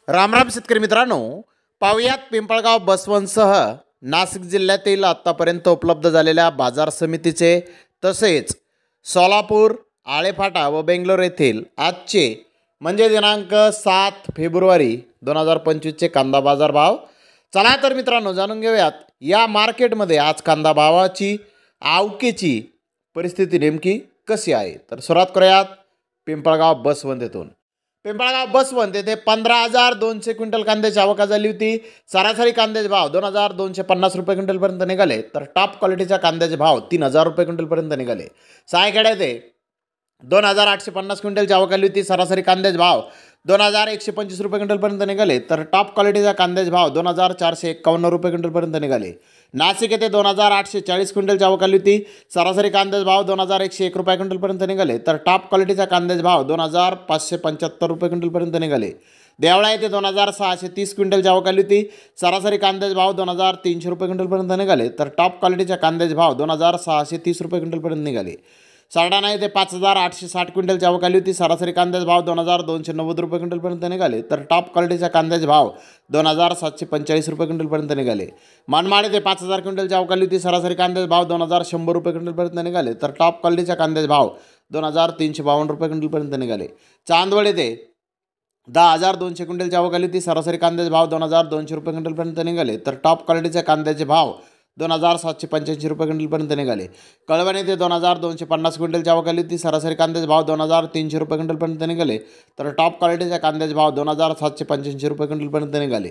रामराम शेतकरी मित्रांनो, पाहुयात पिंपळगाव बसवंतसह नाशिक जिल्ह्यातील आत्तापर्यंत उपलब्ध झालेल्या बाजार समितीचे तसेच सोलापूर, आळेफाटा व बेंगलोर येथील आजचे म्हणजे दिनांक 7 फेब्रुवारी 2025चे कांदा बाजार भाव. चला तर मित्रांनो जाणून घेऊयात या मार्केटमध्ये आज कांदा भावाची आवकेची परिस्थिती नेमकी कशी आहे. तर सुरुवात करूयात पिंपळगाव बसवंत येथून. पिंपळगाव बसवंत येथे 15,200 क्विंटल कांद्याची आवक झाली होती. सरासरी कांद्याचे भाव 2,250 रुपये क्विंटलपर्यंत निघाले. तर टॉप क्वालिटीच्या कांद्याचे भाव 3,000 रुपये क्विंटलपर्यंत निघाले. सायखेडा येथे 2,850 क्विंटलची आवक आली होती. सरासरी कांद्याचे भाव 2,125 रुपये क्विंटलपर्यंत निघाले. तर टॉप क्वालिटीचा कांद्याचे भाव 2,451 रुपये क्विंटलपर्यंत निघाले. नाशिक येथे 2,840 क्विंटलची आवक आली होती. सरासरी कांद्याचे भाव 2,101 रुपये क्विंटलपर्यंत निघाले. तर टॉप क्वालिटीचा कांद्याचे भाव 2,575 रुपये क्विंटलपर्यंत निघाले. देवळा येथे 2,630 क्विंटलची आवक आली होती. सरासरी कांद्याचे भाव 2,300 रुपये क्विंटलपर्यंत निघाले. तर टॉप क्वालिटीच्या कांद्याचे भाव 2,630 रुपये क्विंटलपर्यंत निघाले. सारडाणा येथे 5,860 क्विंटलची आवक आली होती. सरासरी कांद्याचे भाव 2,290 रुपये क्विंटलपर्यंत निघाले. तर टॉप क्वालिटीच्या कांद्याचे भाव 2,745 रुपये क्विंटलपर्यंत निघाले. मनमाड येथे 5,000 क्विंटलची आवक आली होती. सरासरी कांद्याचे भाव 2,100 रुपये क्विंटलपर्यंत निघाले. तर टॉप क्वालिटीच्या कांद्याचे भाव 2,352 रुपये क्विंटलपर्यंत निघाले. चांदवड येथे 10,200 क्विंटलची आवक आली होती. सरासरी कांद्याचे भाव 2,200 रुपये क्विंटलपर्यंत निघाले. तर टॉप क्वालिटीच्या कांद्याचे भाव 2,785 रुपये क्विंटलपर्यंत निघाले. कळवण येथे 2,250 क्विंटलची आवक आली होती. सरासरी कांद्याचे भाव 2,300 रुपये क्विंटलपर्यंत निघाले. तर टॉप क्वालिटीच्या कांद्याचे भाव 2,785 रुपये क्विंटलपर्यंत निघाले.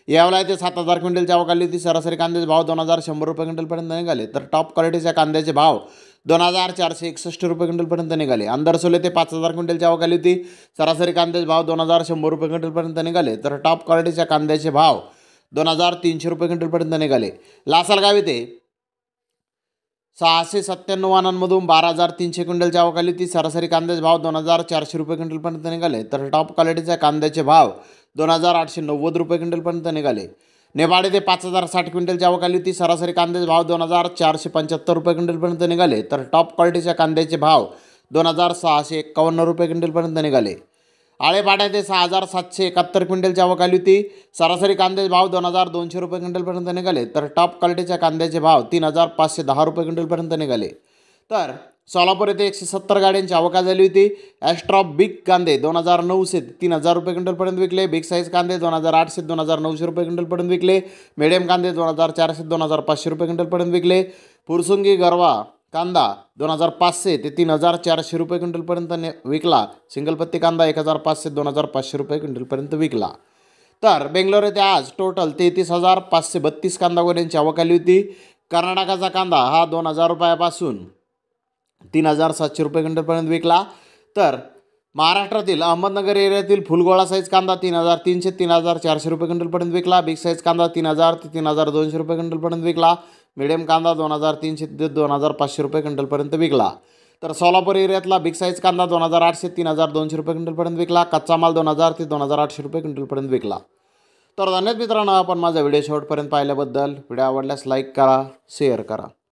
येवला येथे 7,000 क्विंटलची आवक आली होती. सरासरी कांद्याचे भाव 2,100 रुपये क्विंटलपर्यंत निघाले. तर टॉप क्वालिटीच्या कांद्याचे भाव 2,461 रुपये क्विंटलपर्यंत निघाले. अंदरसोल येथे 5,000 क्विंटलची आवक आली होती. सरासरी कांद्याचे भाव 2,100 रुपये क्विंटलपर्यंत निघाले. तर टॉप क्वालिटीच्या कांद्याचे भाव 2,300 रुपये क्विंटलपर्यंत निघाले. लासलगाव येथे 697 वाहनांमधून 12,300 क्विंटलची आवक आली होती. सरासरी कांद्याचे भाव 2,400 रुपये क्विंटलपर्यंत निघाले. तर टॉप क्वालिटीच्या कांद्याचे भाव 2,890 रुपये क्विंटलपर्यंत निघाले. नेवाड येथे 5,060 क्विंटलची आवक आली होती. सरासरी कांद्याचे भाव 2,475 रुपये क्विंटलपर्यंत निघाले. तर टॉप क्वालिटीच्या कांद्याचे भाव 2,651 रुपये क्विंटलपर्यंत निघाले. आळेफाटा येथे 6,771 क्विंटलची आवक आली होती. सरासरी कांद्याचे भाव 2,200 रुपये क्विंटलपर्यंत निघाले. तर टॉप क्वालिटीच्या कांद्याचे भाव 3,510 रुपये क्विंटलपर्यंत निघाले. तर सोलापूर येथे 170 गाड्यांची आवक झाली होती. ॲस्ट्रॉप बिग कांदे 2,900 ते 3,000 रुपये क्विंटलपर्यंत विकले. बिग साईज कांदे 2,800 ते 2,900 रुपये क्विंटलपर्यंत विकले. मिडियम कांदे 2,400 ते 2,500 रुपये क्विंटलपर्यंत विकले. फुरसुंगी गरवा कांदा 2,500 ते 3,400 रुपये क्विंटलपर्यंत विकला. सिंगलपत्ती कांदा 1,500 ते 2,500 रुपये क्विंटलपर्यंत विकला. तर बेंगलोर येथे आज टोटल 33,532 कांदा गोण्यांची आवक आली होती. कर्नाटकाचा कांदा हा 2,000 रुपयापासून 3,700 रुपये क्विंटलपर्यंत विकला. तर महाराष्ट्रातील अहमदनगर एरियातील फुलगोळा साईज कांदा 3,300 ते 3,400 रुपये क्विंटलपर्यंत विकला. बिग साईज कांदा 3,000 ते 3,200 रुपये क्विंटलपर्यंत विकला. मिडियम कांदा 2,300 ते 2,500 रुपये क्विंटलपर्यंत विकला. तर सोलापूर एरियातला बिग साईज कांदा 2,800 ते 3,200 रुपये क्विंटलपर्यंत विकला. कच्चा माल 2,000 ते 2,800 रुपये क्विंटलपर्यंत विकला. तर धन्यवाद मित्रांनो, आपण माझा व्हिडिओ शेवटपर्यंत पाहिल्याबद्दल. व्हिडिओ आवडल्यास लाईक करा, शेअर करा.